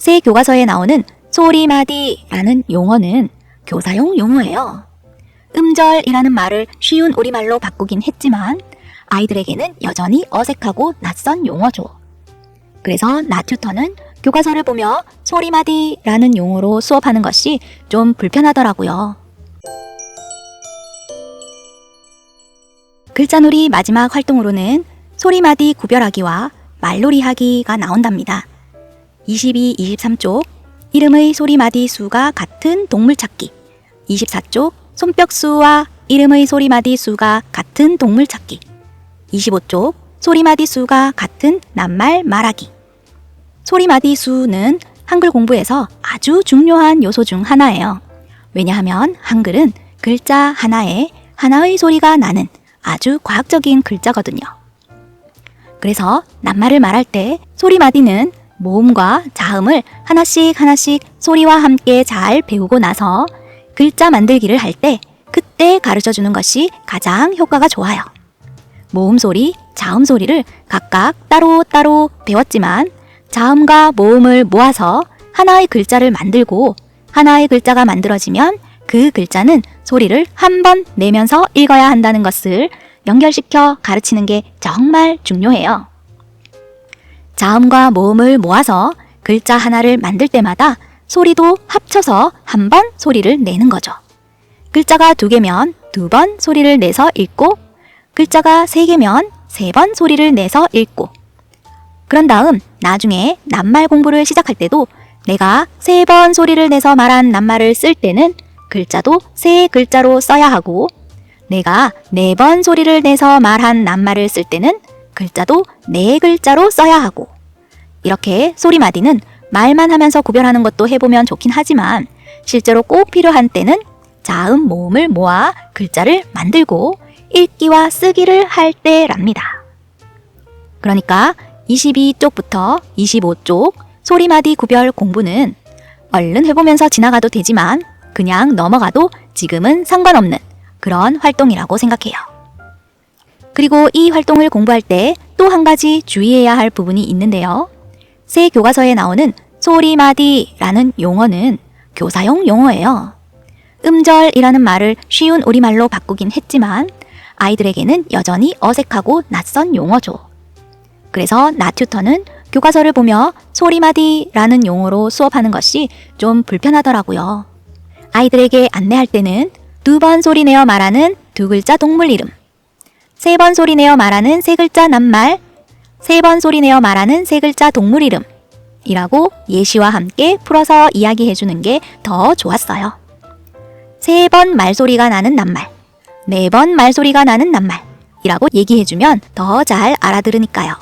새 교과서에 나오는 소리마디라는 용어는 교사용 용어예요. 음절이라는 말을 쉬운 우리말로 바꾸긴 했지만 아이들에게는 여전히 어색하고 낯선 용어죠. 그래서 나 튜터는 교과서를 보며 소리마디라는 용어로 수업하는 것이 좀 불편하더라고요. 글자놀이 마지막 활동으로는 소리마디 구별하기와 말놀이 하기가 나온답니다. 22, 23쪽 이름의 소리마디 수가 같은 동물 찾기, 24쪽 손뼉수와 이름의 소리마디 수가 같은 동물 찾기, 25쪽 소리마디 수가 같은 낱말 말하기. 소리마디 수는 한글 공부에서 아주 중요한 요소 중 하나예요. 왜냐하면 한글은 글자 하나에 하나의 소리가 나는 아주 과학적인 글자거든요. 그래서 낱말을 말할 때 소리마디는 모음과 자음을 하나씩 소리와 함께 잘 배우고 나서 글자 만들기를 할 때 그때 가르쳐주는 것이 가장 효과가 좋아요. 모음 소리, 자음 소리를 각각 따로 배웠지만 자음과 모음을 모아서 하나의 글자를 만들고 하나의 글자가 만들어지면 그 글자는 소리를 한 번 내면서 읽어야 한다는 것을 연결시켜 가르치는 게 정말 중요해요. 자음과 모음을 모아서 글자 하나를 만들 때마다 소리도 합쳐서 한 번 소리를 내는 거죠. 글자가 2개면 2번 소리를 내서 읽고 글자가 3개면 3번 소리를 내서 읽고 그런 다음 나중에 낱말 공부를 시작할 때도 내가 3번 소리를 내서 말한 낱말을 쓸 때는 글자도 3글자로 써야 하고 내가 4번 소리를 내서 말한 낱말을 쓸 때는 글자도 4글자로 써야 하고 이렇게 소리마디는 말만 하면서 구별하는 것도 해보면 좋긴 하지만 실제로 꼭 필요한 때는 자음, 모음을 모아 글자를 만들고 읽기와 쓰기를 할 때랍니다. 그러니까 22쪽부터 25쪽 소리마디 구별 공부는 얼른 해보면서 지나가도 되지만 그냥 넘어가도 지금은 상관없는 그런 활동이라고 생각해요. 그리고 이 활동을 공부할 때 또 한 가지 주의해야 할 부분이 있는데요. 새 교과서에 나오는 소리마디라는 용어는 교사용 용어예요. 음절이라는 말을 쉬운 우리말로 바꾸긴 했지만 아이들에게는 여전히 어색하고 낯선 용어죠. 그래서 나 튜터는 교과서를 보며 소리마디라는 용어로 수업하는 것이 좀 불편하더라고요. 아이들에게 안내할 때는 2번 소리 내어 말하는 2글자 동물 이름, 3번 소리 내어 말하는 3글자 낱말, 3번 소리 내어 말하는 3글자 동물 이름 이라고 예시와 함께 풀어서 이야기해주는 게 더 좋았어요. 3번 말소리가 나는 낱말, 4번 말소리가 나는 낱말 이라고 얘기해주면 더 잘 알아들으니까요.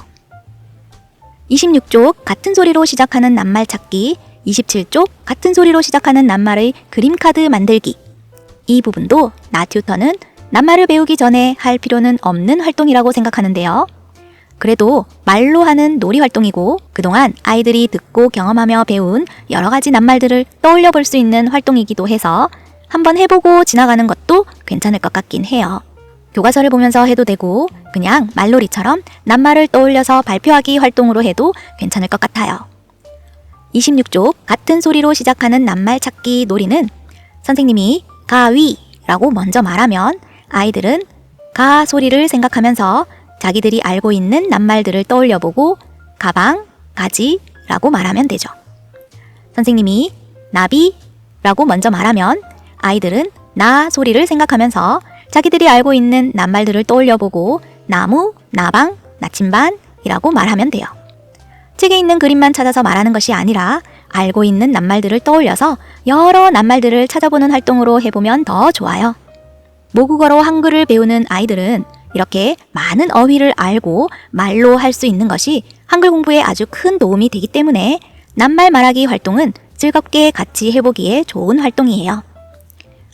26쪽 같은 소리로 시작하는 낱말 찾기, 27쪽 같은 소리로 시작하는 낱말의 그림카드 만들기. 이 부분도 나 튜터는 낱말을 배우기 전에 할 필요는 없는 활동이라고 생각하는데요. 그래도 말로 하는 놀이 활동이고 그동안 아이들이 듣고 경험하며 배운 여러 가지 낱말들을 떠올려 볼 수 있는 활동이기도 해서 한번 해보고 지나가는 것도 괜찮을 것 같긴 해요. 교과서를 보면서 해도 되고 그냥 말놀이처럼 낱말을 떠올려서 발표하기 활동으로 해도 괜찮을 것 같아요. 26쪽 같은 소리로 시작하는 낱말 찾기 놀이는 선생님이 가위라고 먼저 말하면 아이들은 가 소리를 생각하면서 자기들이 알고 있는 낱말들을 떠올려보고 가방, 가지라고 말하면 되죠. 선생님이 나비라고 먼저 말하면 아이들은 나 소리를 생각하면서 자기들이 알고 있는 낱말들을 떠올려보고 나무, 나방, 나침반이라고 말하면 돼요. 책에 있는 그림만 찾아서 말하는 것이 아니라 알고 있는 낱말들을 떠올려서 여러 낱말들을 찾아보는 활동으로 해보면 더 좋아요. 모국어로 한글을 배우는 아이들은 이렇게 많은 어휘를 알고 말로 할 수 있는 것이 한글 공부에 아주 큰 도움이 되기 때문에 낱말 말하기 활동은 즐겁게 같이 해보기에 좋은 활동이에요.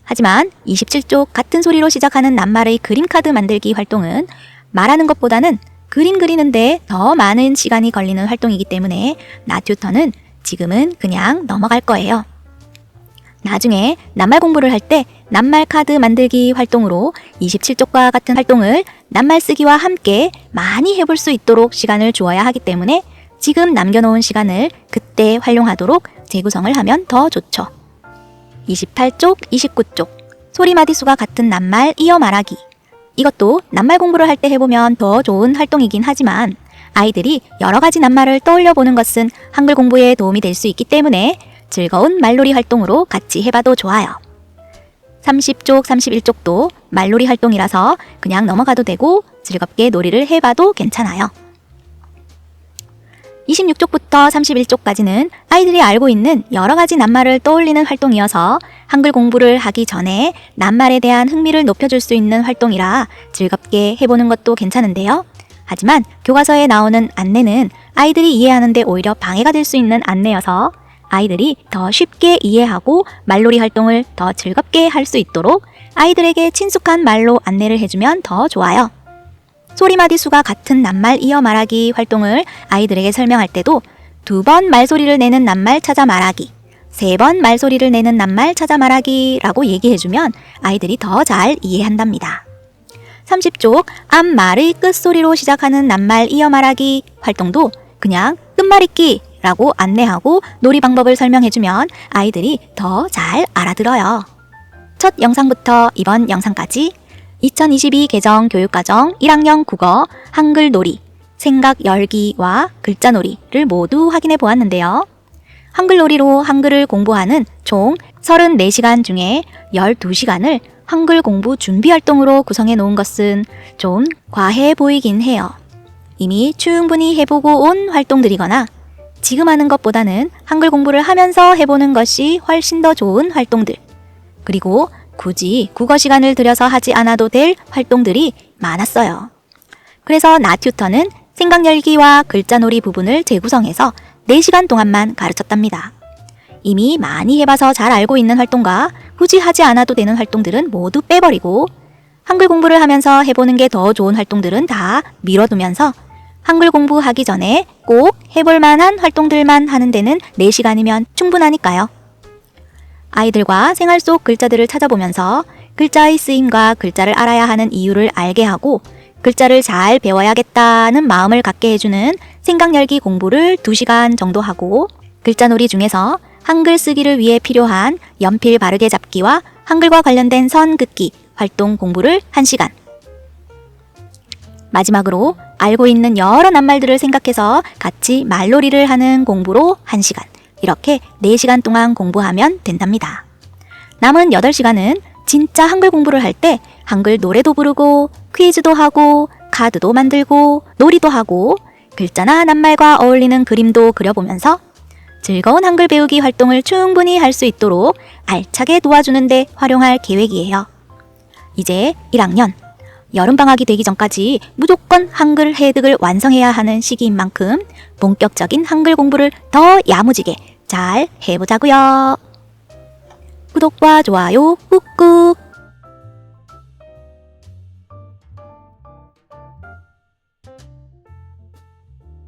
하지만 27쪽 같은 소리로 시작하는 낱말의 그림카드 만들기 활동은 말하는 것보다는 그림 그리는데 더 많은 시간이 걸리는 활동이기 때문에 나 튜터는 지금은 그냥 넘어갈 거예요. 나중에 낱말 공부를 할 때 낱말 카드 만들기 활동으로 27쪽과 같은 활동을 낱말 쓰기와 함께 많이 해볼 수 있도록 시간을 주어야 하기 때문에 지금 남겨놓은 시간을 그때 활용하도록 재구성을 하면 더 좋죠. 28쪽, 29쪽 소리 마디수가 같은 낱말 이어 말하기. 이것도 낱말 공부를 할 때 해보면 더 좋은 활동이긴 하지만 아이들이 여러 가지 낱말을 떠올려 보는 것은 한글 공부에 도움이 될 수 있기 때문에 즐거운 말놀이 활동으로 같이 해봐도 좋아요. 30쪽, 31쪽도 말놀이 활동이라서 그냥 넘어가도 되고 즐겁게 놀이를 해봐도 괜찮아요. 26쪽부터 31쪽까지는 아이들이 알고 있는 여러 가지 낱말을 떠올리는 활동이어서 한글 공부를 하기 전에 낱말에 대한 흥미를 높여줄 수 있는 활동이라 즐겁게 해보는 것도 괜찮은데요. 하지만 교과서에 나오는 안내는 아이들이 이해하는데 오히려 방해가 될 수 있는 안내여서 아이들이 더 쉽게 이해하고 말놀이 활동을 더 즐겁게 할 수 있도록 아이들에게 친숙한 말로 안내를 해주면 더 좋아요. 소리마디수가 같은 낱말 이어 말하기 활동을 아이들에게 설명할 때도 2번 말소리를 내는 낱말 찾아 말하기, 3번 말소리를 내는 낱말 찾아 말하기 라고 얘기해주면 아이들이 더 잘 이해한답니다. 30쪽 앞말의 끝소리로 시작하는 낱말 이어 말하기 활동도 그냥 끝말잇기 라고 안내하고 놀이 방법을 설명해주면 아이들이 더 잘 알아들어요. 첫 영상부터 이번 영상까지 2022 개정 교육과정 1학년 국어 한글 놀이, 생각 열기와 글자 놀이를 모두 확인해 보았는데요. 한글 놀이로 한글을 공부하는 총 34시간 중에 12시간을 한글 공부 준비 활동으로 구성해 놓은 것은 좀 과해 보이긴 해요. 이미 충분히 해보고 온 활동들이거나 지금 하는 것보다는 한글 공부를 하면서 해보는 것이 훨씬 더 좋은 활동들, 그리고 굳이 국어 시간을 들여서 하지 않아도 될 활동들이 많았어요. 그래서 나 튜터는 생각 열기와 글자 놀이 부분을 재구성해서 4시간 동안만 가르쳤답니다. 이미 많이 해봐서 잘 알고 있는 활동과 굳이 하지 않아도 되는 활동들은 모두 빼버리고 한글 공부를 하면서 해보는 게 더 좋은 활동들은 다 미뤄두면서 한글 공부하기 전에 꼭 해볼 만한 활동들만 하는 데는 4시간이면 충분하니까요. 아이들과 생활 속 글자들을 찾아보면서 글자의 쓰임과 글자를 알아야 하는 이유를 알게 하고 글자를 잘 배워야겠다는 마음을 갖게 해주는 생각 열기 공부를 2시간 정도 하고 글자놀이 중에서 한글 쓰기를 위해 필요한 연필 바르게 잡기와 한글과 관련된 선 긋기 활동 공부를 1시간, 마지막으로 알고 있는 여러 낱말들을 생각해서 같이 말놀이를 하는 공부로 1시간, 이렇게 4시간 동안 공부하면 된답니다. 남은 8시간은 진짜 한글 공부를 할 때 한글 노래도 부르고 퀴즈도 하고 카드도 만들고 놀이도 하고 글자나 낱말과 어울리는 그림도 그려보면서 즐거운 한글 배우기 활동을 충분히 할 수 있도록 알차게 도와주는 데 활용할 계획이에요. 이제 1학년, 여름방학이 되기 전까지 무조건 한글 해득을 완성해야 하는 시기인 만큼 본격적인 한글 공부를 더 야무지게 잘 해보자고요. 구독과 좋아요 꾹꾹.